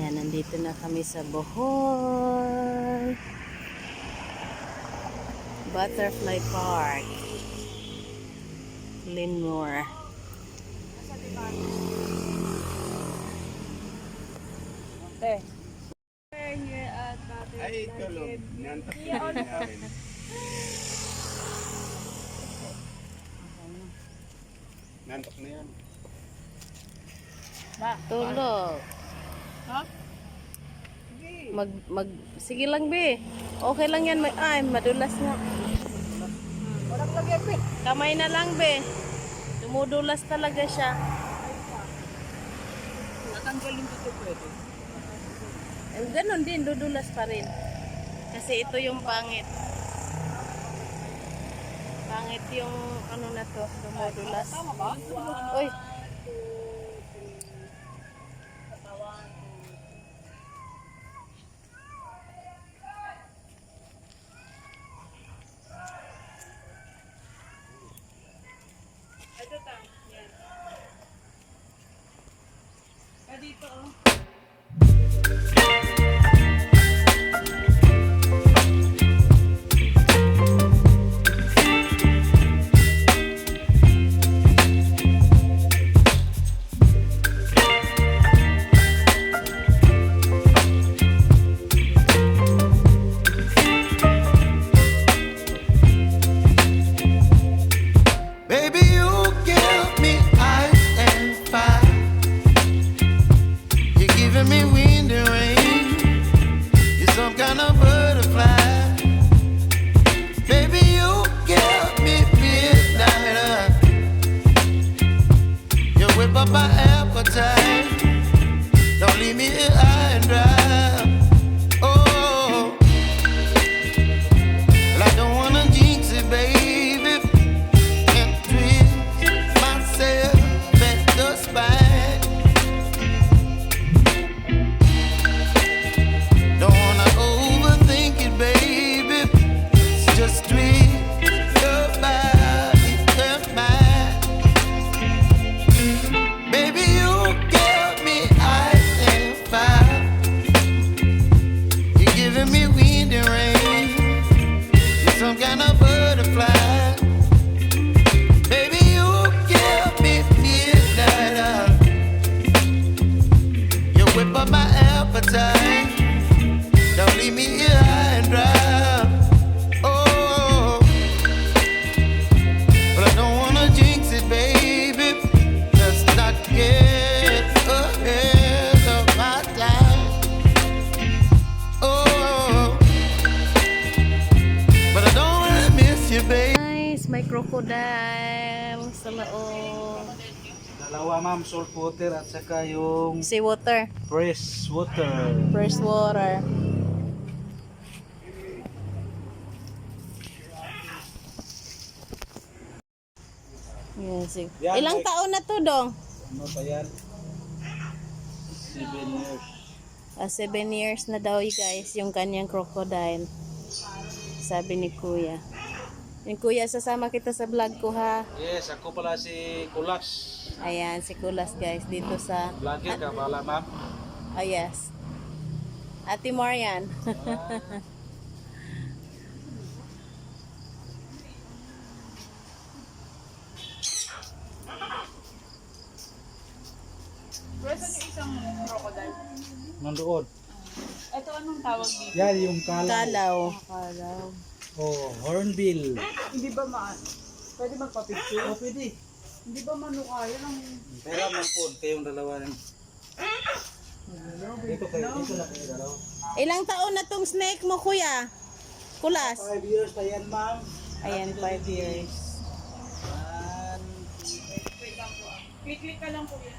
Ayan, nandito na kami sa Bohol Butterfly Park, Linmore. Okay. Here at Ay, tulog. Nantok na din namin. Nantok na yan. Tulog. Ha? Sige lang, be. Okay lang yan. Ay, madulas nga. Walang lagyan, Pit. Kamay na lang, be. Dumudulas talaga siya. Natanggalin ko ito pwede. Ganon din, dudulas pa rin. Kasi ito yung pangit. Pangit yung ano na to, dumudulas. Tama ba? Uy. Ito ta. Yan. Dito oh. Baby, you give me ice and fire. You're giving me wind and rain. You're some kind of butterfly. Baby, you give me midnight. You whip up my appetite. Don't leave me here high and dry. Oh, well, I don't wanna jinx it, baby. Don't leave me here high and dry. Oh, but I don't wanna jinx it, baby. Let's not get ahead of my time. Oh, but I don't wanna miss you, baby. Nice, may crocodile sa loob. Dalawa ma'am, salt water at saka yung Sea water, fresh water. fresh water. Yan, sige. Yan, Ilang like- taon na to, Dong? Ano pa yan? 7 years. 7 years na daw, guys, yung kanyang crocodile. Sabi ni Kuya. Yung Kuya, sasama kita sa vlog ko, ha? Yes, ako pala si Kulas. Ayan, si Kulas, guys, dito sa... Vlogger ka pala ma'am. Oh, yes. Ate Marian. Pero saan yung isang crocodile? Nandoon. Ito anong tawag dito? Yan yung kalaw. Kalaw. Kalaw. Oh, hornbill. Hindi ba pwede magpa-picture? Oh, pwede. Hindi ba manukaya ng... Pero man po, kayong dalawa rin. Dito kayo, dito na kayo dalawa. Ilang taon na tong snake mo, Kuya? Kulas? 5 years na yan ma'am. Ayan, 5 years. Wait lang po ah. Click ka lang po yan.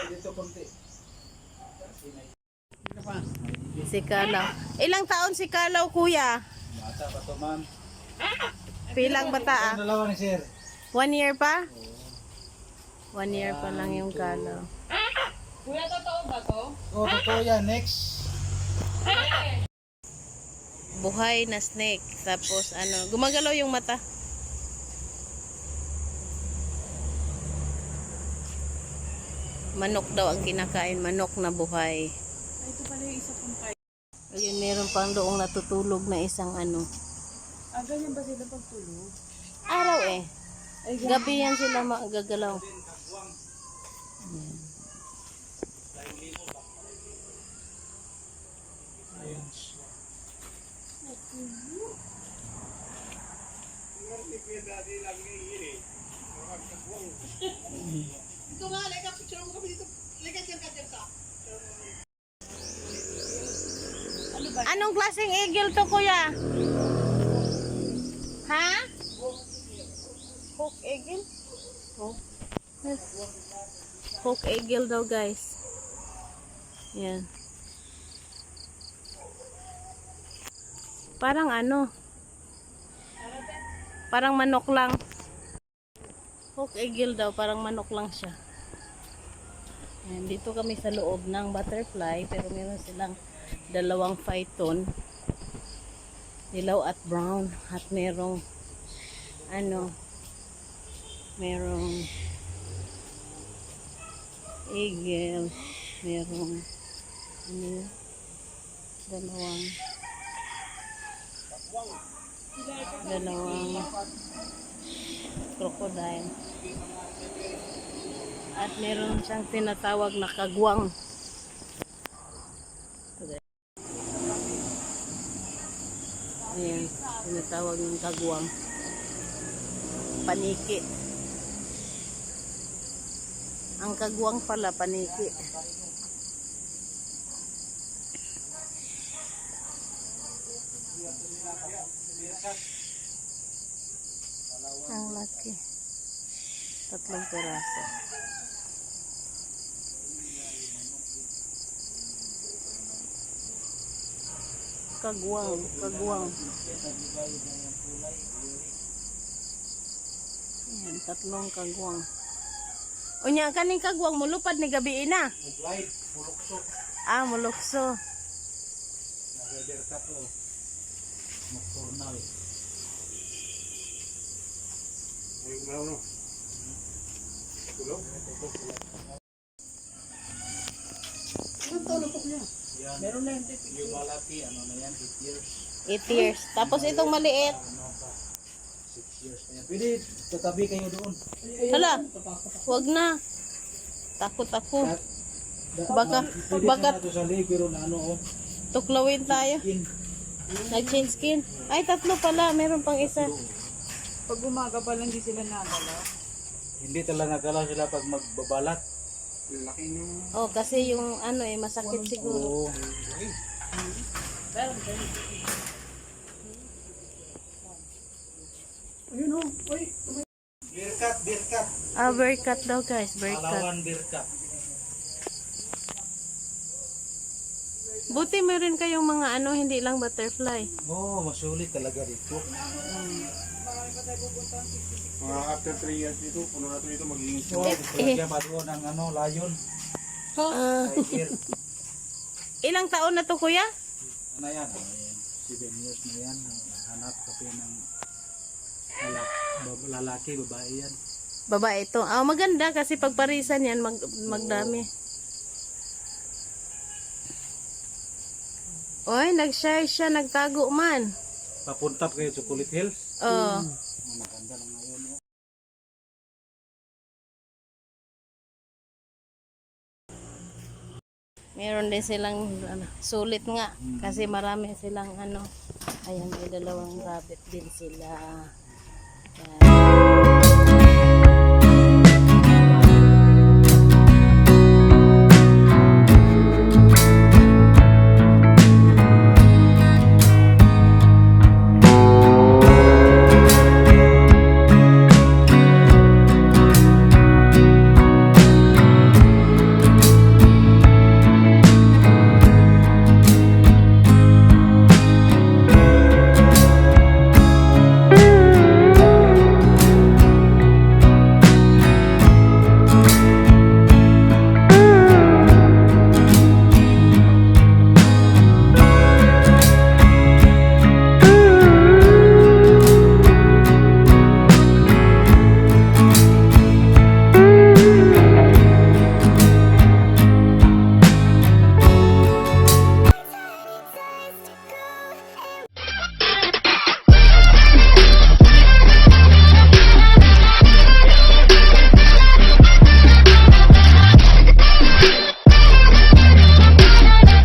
Dito konti. Si Kalaw. Ilang taon si Kalaw, Kuya? Bata pa to ma'am. Pilang bata, ah? Yung dalawa ni sir. 1 year pa? 1 year pa lang yung Kalaw. Kuya, totoo ba to? Oh, totoo yan. Next. Buhay na snake. Tapos, gumagalaw yung mata. Manok daw ang kinakain, manok na buhay. Ay, ito pala yung isa pong kayo. Ayun, meron pang doong natutulog na isang ano. Ah, ganyan ba sila pagtulog? Araw eh. Ay, Gabi yan sila magagalaw. Anong klaseng eagle to, kuya? Ha? Hawk eagle? Hawk eagle daw, guys. Yan. Parang ano? Parang manok lang. Hawk eagle daw, parang manok lang siya. Yan, dito kami sa loob ng butterfly, pero meron silang dalawang phyton. Dilaw at brown. At merong merong eagle, merong dalawang crocodile, at meron siyang tinatawag na kagwang. Ayan, tinatawag ng kagwang. Paniki. Ang kagwang pala, paniki. Ang laki. 3 peraso. Kagwang, kagwang. Ayan, 3 kagwang. Unya, kaning kagwang mo lupad ni gabi na. Light, mulukso. Ah, mulukso. Nagderka to. Nocturnal. Ay, kumaw no. Kulo? Anong tulog niya? Yan. Meron na yung tipik. Yung malaki, ano na yan, 8 years. 8 years. Tapos itong maliit. Ano pa? 6 years na yan. Pwede, tatabi kayo doon. Hala, wag na. Takot ako. Baka, Pwede baka sana ito sa leg, pero na ano, oh. tuklawin tayo. Skin. Nag-change skin. Ay, 3 pala. Meron pang isa. Pag umaga pa lang, hindi sila nagalaw. Hindi talaga nagalaw sila pag magbabalat. Laki nyo. Oh, kasi yung ano eh, masakit siguro. Oo. Ayun o. Uy. Birkat, birkat. Ah, bearcat daw guys. Bearcat. Alawan birkat. Buti meron kayong mga ano, hindi lang butterfly. Oo, masulit talaga dito. Mga after 3 years dito, puno na ito magiging Oo, gusto lang pa doon ang ano, lion. Ah, Tiger. ilang taon na to, kuya? Ano yan? 7 years na yan. Hanap kasi ng lalaki, babae yan. Babae ito. Ah, maganda kasi pagparisan yan, magdami. Oy, nag-shy siya, nagtago man. Papunta kayo sa Chocolate Hills. Oh. Maganda lang ngayon. No? Meron din silang ano, sulit nga kasi marami silang ano. Ayan, may 2 rabbit din sila. Ayan.